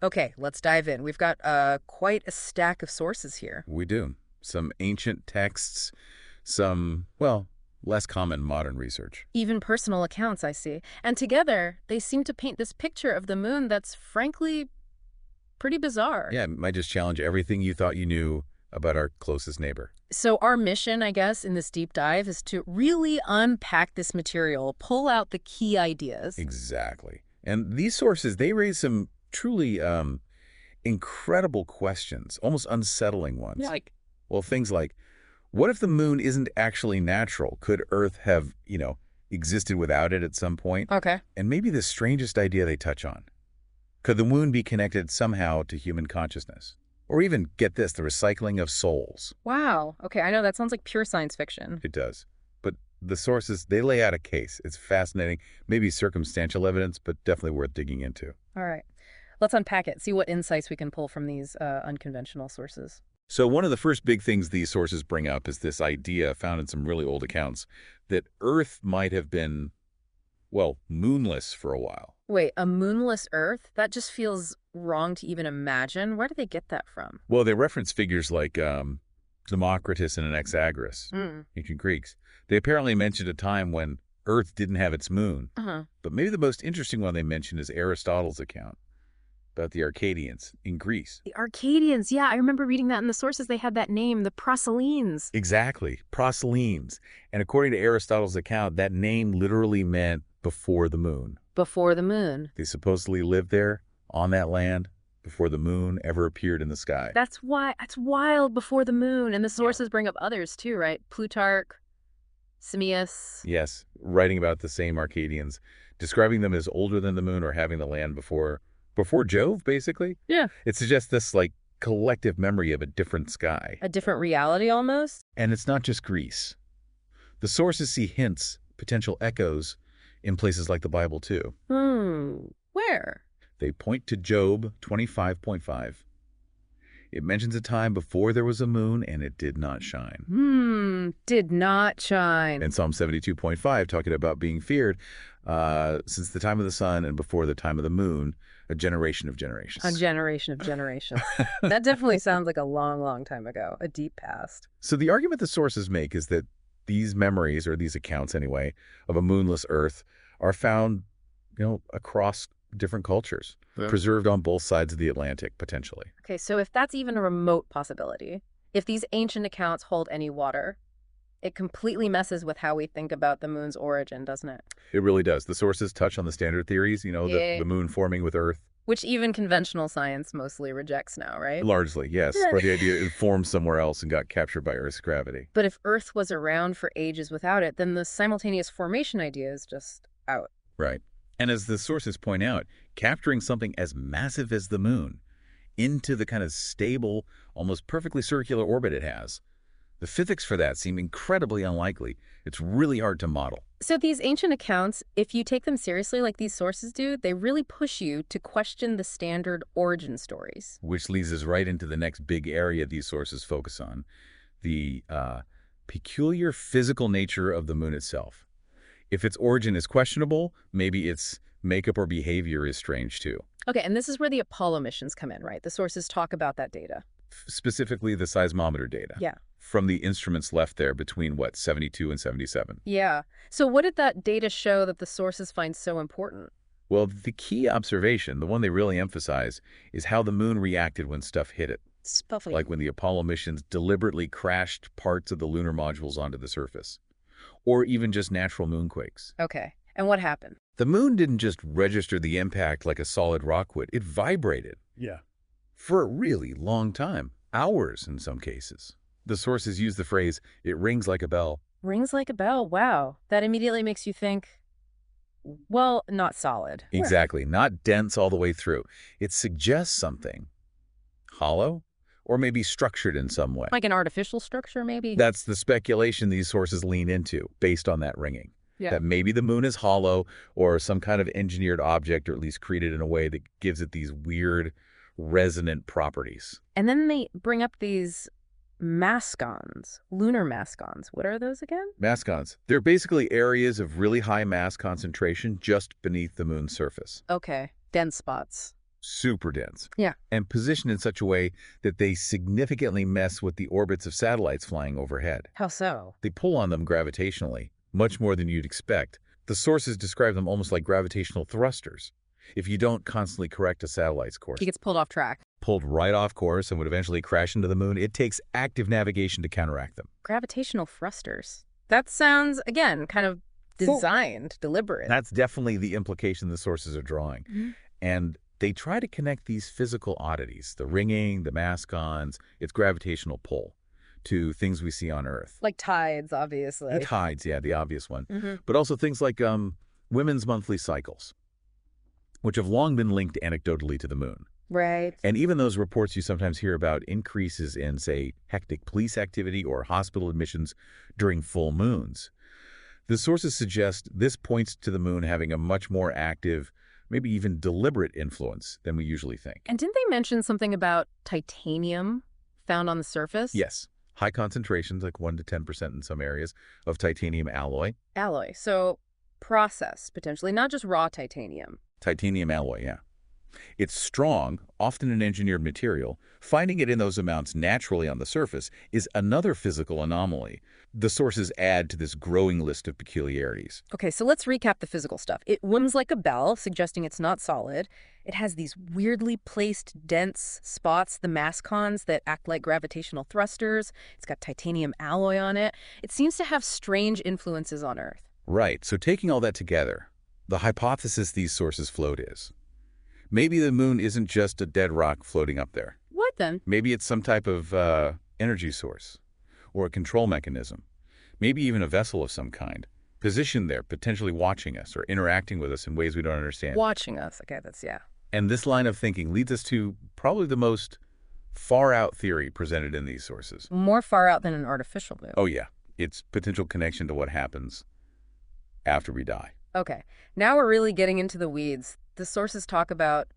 Okay, let's dive in. We've got quite a stack of sources here. We do. Some ancient texts, some, well, less common modern research. Even personal accounts, I see. And together, they seem to paint this picture of the moon that's frankly pretty bizarre. Yeah, it might just challenge everything you thought you knew about our closest neighbor. So our mission, I guess, in this deep dive is to really unpack this material, pull out the key ideas. Exactly. And these sources, they raise some truly incredible questions, almost unsettling ones. Yeah. Like, Well, things like, what if the moon isn't actually natural? Could Earth have, existed without it at some point? okay. And maybe the strangest idea they touch on. Could the moon be connected somehow to human consciousness? Or even, get this, the recycling of souls. Wow. Okay, I know that sounds like pure science fiction. It does. But the sources, they lay out a case. It's fascinating, maybe circumstantial evidence, but definitely worth digging into. All right. Let's unpack it, see what insights we can pull from these unconventional sources. So one of the first big things these sources bring up is this idea found in some really old accounts that Earth might have been, well, moonless for a while. Wait, a moonless Earth? That just feels wrong to even imagine. Where did they get that from? Well, they reference figures like Democritus and Anaxagoras, Mm. ancient Greeks. They apparently mentioned a time when Earth didn't have its moon. Uh-huh. But maybe the most interesting one they mention is Aristotle's account about the Arcadians in Greece. The Arcadians, yeah, I remember reading that in the sources. They had that name, the Proselynes. Exactly, Proselynes. And according to Aristotle's account, that name literally meant before the moon. Before the moon. They supposedly lived there, on that land, before the moon ever appeared in the sky. That's why, that's wild, before the moon. And the sources bring up others too, right? Plutarch, Simmias. Yes, writing about the same Arcadians, describing them as older than the moon or having the land before Jove, basically. Yeah. It suggests this, like, collective memory of a different sky. A different reality almost? And it's not just Greece. The sources see hints, potential echoes, in places like the Bible, too. Where? They point to Job 25.5. It mentions a time before there was a moon and it did not shine. Did not shine. And Psalm 72.5, talking about being feared, since the time of the sun and before the time of the moon, a generation of generations. A generation of generations. That definitely sounds like a long, long time ago, a deep past. So the argument the sources make is that these memories, or these accounts anyway, of a moonless Earth are found, across different cultures, preserved on both sides of the Atlantic, potentially. Okay, so if that's even a remote possibility, if these ancient accounts hold any water, it completely messes with how we think about the moon's origin, doesn't it? It really does. The sources touch on the standard theories, the moon forming with Earth. Which even conventional science mostly rejects now, right? Largely, yes. For the idea it formed somewhere else and got captured by Earth's gravity. But if Earth was around for ages without it, then the simultaneous formation idea is just out. Right. And as the sources point out, capturing something as massive as the moon into the kind of stable, almost perfectly circular orbit it has, the physics for that seem incredibly unlikely. It's really hard to model. So these ancient accounts, if you take them seriously like these sources do, they really push you to question the standard origin stories. Which leads us right into the next big area these sources focus on, the peculiar physical nature of the moon itself. If its origin is questionable, maybe its makeup or behavior is strange too. Okay, and this is where the Apollo missions come in, right? The sources talk about that data. Specifically the seismometer data. Yeah. From the instruments left there between, 72 and 77. Yeah. So what did that data show that the sources find so important? Well, the key observation, the one they really emphasize, is how the moon reacted when stuff hit it. Stuffy. Like when the Apollo missions deliberately crashed parts of the lunar modules onto the surface. Or even just natural moonquakes. Okay. And what happened? The moon didn't just register the impact like a solid rock would. It vibrated. Yeah. For a really long time. Hours in some cases. The sources use the phrase, it rings like a bell. Rings like a bell. Wow. That immediately makes you think, well, not solid. Exactly. Not dense all the way through. It suggests something. Hollow? Or maybe structured in some way. Like an artificial structure, maybe? That's the speculation these sources lean into, based on that ringing. Yeah. That maybe the moon is hollow, or some kind of engineered object, or at least created in a way that gives it these weird, resonant properties. And then they bring up these mascons, lunar mascons. What are those again? Mascons. They're basically areas of really high mass concentration just beneath the moon's surface. Okay. Dense spots. super dense, Yeah. and positioned in such a way that they significantly mess with the orbits of satellites flying overhead. How so? They pull on them gravitationally, much more than you'd expect. The sources describe them almost like gravitational thrusters. If you don't constantly correct a satellite's He course, gets pulled off track. pulled right off course and would eventually crash into the moon, it takes active navigation to counteract them. Gravitational thrusters. That sounds, again, kind of designed, deliberate. That's definitely the implication the sources are drawing. Mhm. And they try to connect these physical oddities, the ringing, the mascons, its gravitational pull, to things we see on Earth. Like tides, obviously. The tides, yeah, the obvious one. Hmm. But also things like women's monthly cycles, which have long been linked anecdotally to the moon. Right. And even those reports you sometimes hear about increases in, say, hectic police activity or hospital admissions during full moons. The sources suggest this points to the moon having a much more active, maybe even deliberate influence than we usually think. And didn't they mention something about titanium found on the surface? Yes, high concentrations, like 1 to 10% in some areas, of titanium alloy. Alloy. So processed, potentially, not just raw titanium. Titanium alloy, yeah. It's strong, often an engineered material. Finding it in those amounts naturally on the surface is another physical anomaly. The sources add to this growing list of peculiarities. Okay, so let's recap the physical stuff. It whims like a bell, suggesting it's not solid. It has these weirdly placed dense spots, the mascons that act like gravitational thrusters. It's got titanium alloy on it. It seems to have strange influences on Earth. Right, so taking all that together, the hypothesis these sources float is, maybe the moon isn't just a dead rock floating up there. What then? Maybe it's some type of energy source or a control mechanism, maybe even a vessel of some kind, positioned there, potentially watching us or interacting with us in ways we don't understand. Watching us. Okay, that's, yeah. And this line of thinking leads us to probably the most far-out theory presented in these sources. More far out than an artificial moon. Oh, yeah. Its potential connection to what happens after we die. Okay, now we're really getting into the weeds. The sources talk about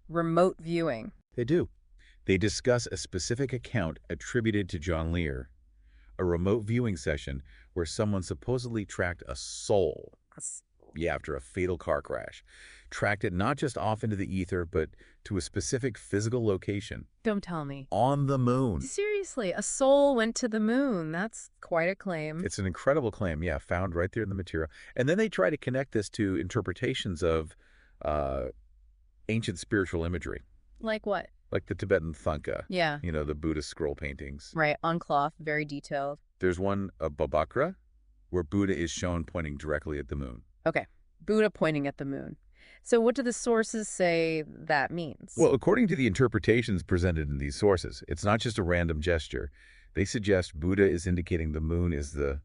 remote viewing. They do. They discuss a specific account attributed to John Lear, a remote viewing session where someone supposedly tracked a soul, yeah, after a fatal car crash. Tracked it not just off into the ether, but to a specific physical location. Don't tell me. On the moon. Seriously, a soul went to the moon. That's quite a claim. It's an incredible claim, yeah, found right there in the material. And then they try to connect this to interpretations of ancient spiritual imagery, Like what? like the Tibetan Thangka, Yeah. you know, the Buddhist scroll paintings. Right, on cloth, very detailed. There's one, a Babakra, where Buddha is shown pointing directly at the moon. Okay, Buddha pointing at the moon. So what do the sources say that means? Well, according to the interpretations presented in these sources, it's not just a random gesture. They suggest Buddha is indicating the moon is the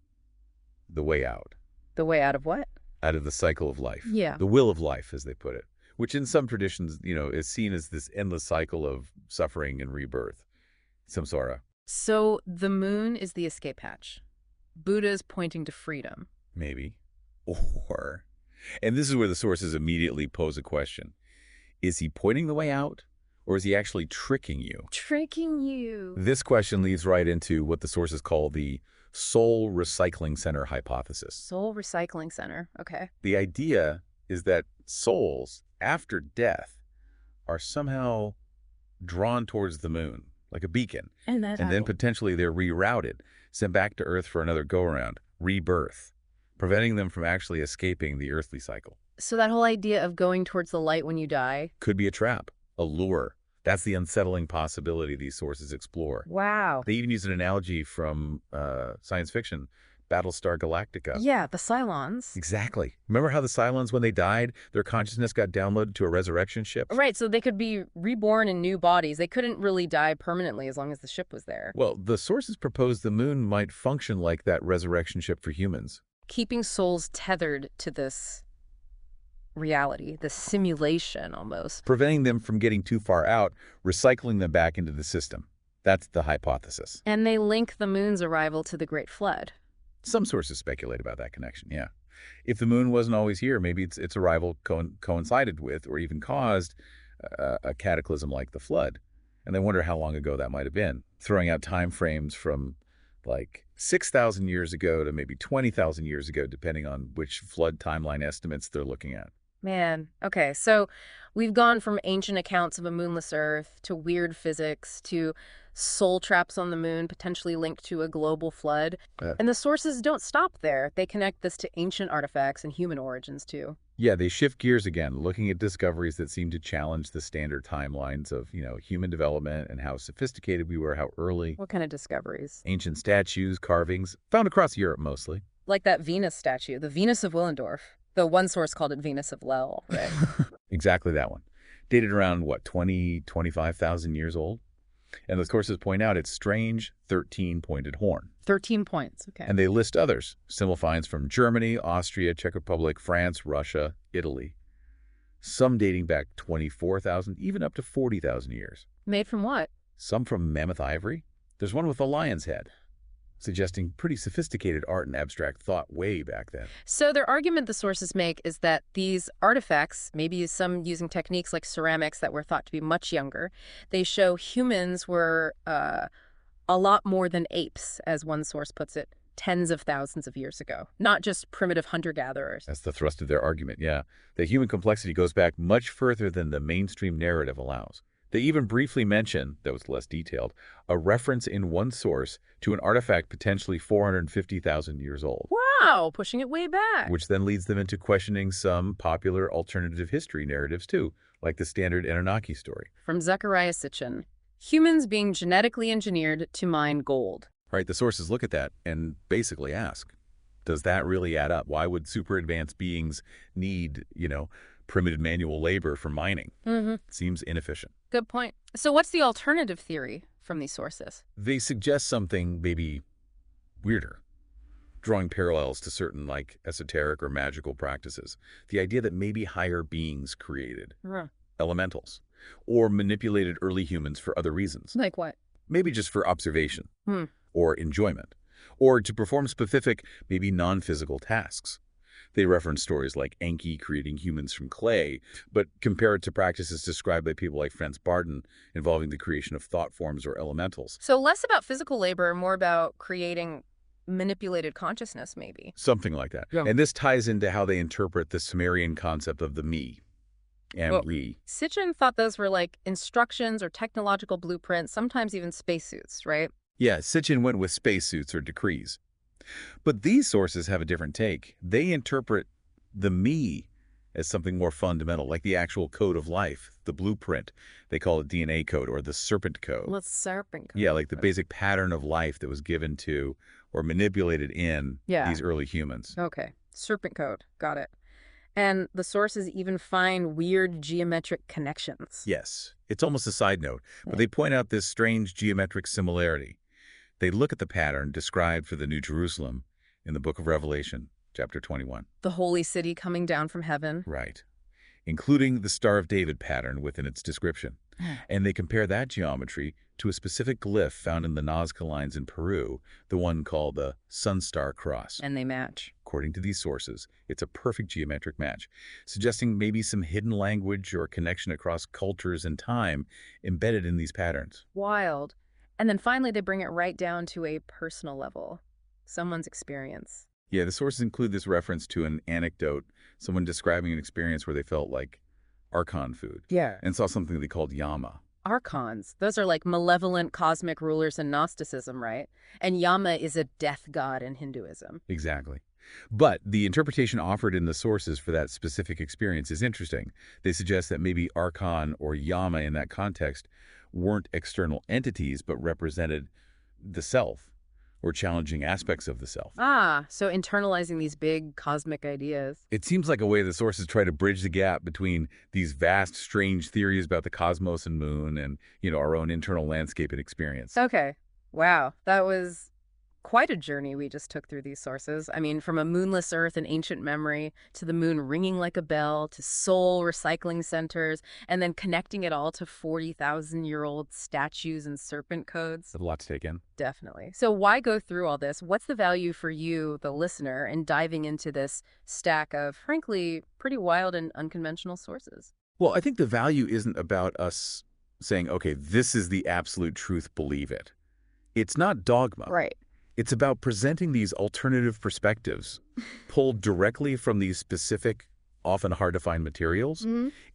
way out. The way out of what? Out of the cycle of life. Yeah. The will of life, as they put it, which in some traditions, you know, is seen as this endless cycle of suffering and rebirth, samsara. So the moon is the escape hatch. Buddha is pointing to freedom. Maybe. Or, and this is where the sources immediately pose a question. Is he pointing the way out, or is he actually tricking you? Tricking you. This question leads right into what the sources call the soul recycling center hypothesis. Soul recycling center. Okay. The idea is that souls, after death, are somehow drawn towards the moon, like a beacon. And then potentially they're rerouted, sent back to Earth for another go-around, rebirth, preventing them from actually escaping the earthly cycle. So that whole idea of going towards the light when you die. Could be a trap, a lure. That's the unsettling possibility these sources explore. Wow. They even use an analogy from science fiction, Battlestar Galactica. Yeah, the Cylons. Exactly. Remember how the Cylons, when they died, their consciousness got downloaded to a resurrection ship? Right, so they could be reborn in new bodies. They couldn't really die permanently as long as the ship was there. Well, the sources propose the moon might function like that resurrection ship for humans. Keeping souls tethered to this reality, the simulation almost. Preventing them from getting too far out, recycling them back into the system. That's the hypothesis. And they link the moon's arrival to the Great Flood. Some sources speculate about that connection, yeah. If the moon wasn't always here, maybe its arrival coincided with or even caused a cataclysm like the flood. And they wonder how long ago that might have been, throwing out time frames from like 6,000 years ago to maybe 20,000 years ago, depending on which flood timeline estimates they're looking at. Man, okay, so we've gone from ancient accounts of a moonless Earth to weird physics to soul traps on the moon potentially linked to a global flood. Uh, And the sources don't stop there. They connect this to ancient artifacts and human origins too. Yeah, they shift gears again, looking at discoveries that seem to challenge the standard timelines of, human development and how sophisticated we were, how early. What kind of discoveries? Ancient statues, carvings, found across Europe mostly. Like that Venus statue, the Venus of Willendorf. Though one source called it Venus of Lel, right? Exactly that one. Dated around, what, 20, 25,000 years old? And the sources point out its strange 13-pointed horn. 13 points, okay. And they list others, symbol finds from Germany, Austria, Czech Republic, France, Russia, Italy. Some dating back 24,000, even up to 40,000 years. Made from what? Some from mammoth ivory. There's one with a lion's head, suggesting pretty sophisticated art and abstract thought way back then. So their argument the sources make is that these artifacts, maybe some using techniques like ceramics that were thought to be much younger, they show humans were a lot more than apes, as one source puts it, tens of thousands of years ago, not just primitive hunter-gatherers. That's the thrust of their argument, yeah. The human complexity goes back much further than the mainstream narrative allows. They even briefly mention, though it's less detailed, a reference in one source to an artifact potentially 450,000 years old. Wow, pushing it way back. Which then leads them into questioning some popular alternative history narratives too, like the standard Anunnaki story. From Zechariah Sitchin, humans being genetically engineered to mine gold. Right, the sources look at that and basically ask, does that really add up? Why would super advanced beings need, primitive manual labor for mining? Seems inefficient. Good point. So what's the alternative theory from these sources? They suggest something maybe weirder, drawing parallels to certain esoteric or magical practices. The idea that maybe higher beings created elementals or manipulated early humans for other reasons. Like what? Maybe just for observation or enjoyment, or to perform specific, maybe non-physical tasks. They reference stories like Enki creating humans from clay, but compare it to practices described by people like Franz Barton involving the creation of thought forms or elementals. So less about physical labor, more about creating manipulated consciousness, maybe. Something like that. Yeah. And this ties into how they interpret the Sumerian concept of the me and we. Sitchin thought those were like instructions or technological blueprints, sometimes even spacesuits, right? Yeah, Sitchin went with spacesuits or decrees. But these sources have a different take. They interpret the me as something more fundamental, like the actual code of life, the blueprint. They call it DNA code or the serpent code. What's serpent code? Yeah, like the basic pattern of life that was given to or manipulated in these early humans. Okay, serpent code. Got it. And the sources even find weird geometric connections. Yes, it's almost a side note, but they point out this strange geometric similarity. They look at the pattern described for the New Jerusalem in the book of Revelation, chapter 21. The holy city coming down from heaven. Right. Including the Star of David pattern within its description. And they compare that geometry to a specific glyph found in the Nazca lines in Peru, the one called the Sun Star Cross. And they match. According to these sources, it's a perfect geometric match, suggesting maybe some hidden language or connection across cultures and time embedded in these patterns. Wild. And then finally, they bring it right down to a personal level, someone's experience. Yeah, the sources include this reference to an anecdote, someone describing an experience where they felt like archon food. Yeah. And saw something they called yama. Archons, those are like malevolent cosmic rulers in Gnosticism, right? And Yama is a death god in Hinduism. Exactly. But the interpretation offered in the sources for that specific experience is interesting. They suggest that maybe archon or yama in that context weren't external entities, but represented the self or challenging aspects of the self. Ah, so internalizing these big cosmic ideas. It seems like a way the sources try to bridge the gap between these vast, strange theories about the cosmos and moon and, our own internal landscape and experience. Okay. Wow. That was quite a journey we just took through these sources. I mean, from a moonless Earth and ancient memory to the moon ringing like a bell to soul recycling centers and then connecting it all to 40,000-year-old statues and serpent codes. That's a lot to take in. Definitely. So why go through all this? What's the value for you, the listener, in diving into this stack of, frankly, pretty wild and unconventional sources? Well, I think the value isn't about us saying, okay, this is the absolute truth, believe it. It's not dogma. Right. It's about presenting these alternative perspectives pulled directly from these specific often hard-to-find materials.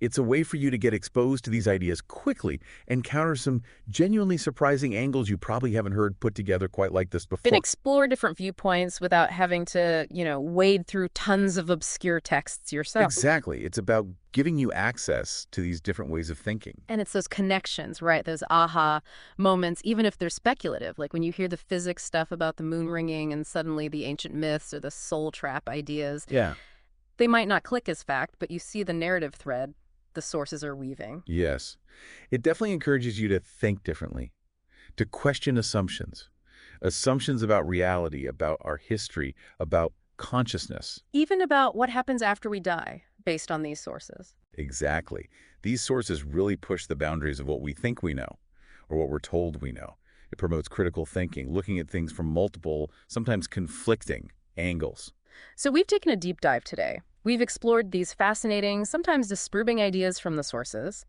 It's a way for you to get exposed to these ideas quickly and counter some genuinely surprising angles you probably haven't heard put together quite like this Can before. explore different viewpoints without having to, wade through tons of obscure texts yourself. Exactly. It's about giving you access to these different ways of thinking. And it's those connections, right? Those aha moments, even if they're speculative. Like when you hear the physics stuff about the moon ringing and suddenly the ancient myths or the soul trap ideas, Yeah. they might not click as fact, but you see the narrative thread the sources are weaving. Yes. It definitely encourages you to think differently, to question assumptions about reality, about our history, about consciousness. Even about what happens after we die, based on these sources. Exactly. These sources really push the boundaries of what we think we know, or what we're told we know. It promotes critical thinking, looking at things from multiple, sometimes conflicting angles. So we've taken a deep dive today. We've explored these fascinating, sometimes disproving ideas from the sources.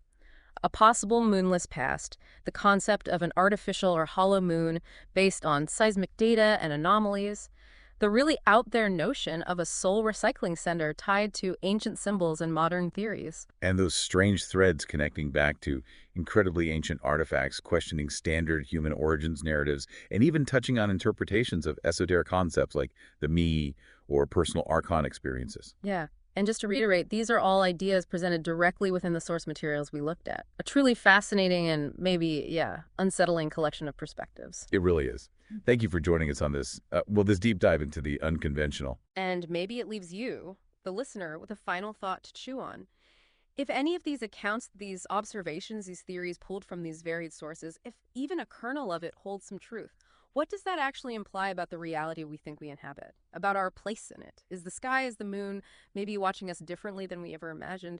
A possible moonless past, the concept of an artificial or hollow moon based on seismic data and anomalies, the really out there notion of a soul recycling center tied to ancient symbols and modern theories. And those strange threads connecting back to incredibly ancient artifacts, questioning standard human origins narratives, and even touching on interpretations of esoteric concepts like the me or personal archon experiences. Yeah. And just to reiterate, these are all ideas presented directly within the source materials we looked at. A truly fascinating and maybe, unsettling collection of perspectives. It really is. Thank you for joining us on this deep dive into the unconventional. And maybe it leaves you, the listener, with a final thought to chew on. If any of these accounts, these observations, these theories pulled from these varied sources, if even a kernel of it holds some truth, what does that actually imply about the reality we think we inhabit? About our place in it? Is the sky, is the moon, maybe watching us differently than we ever imagined?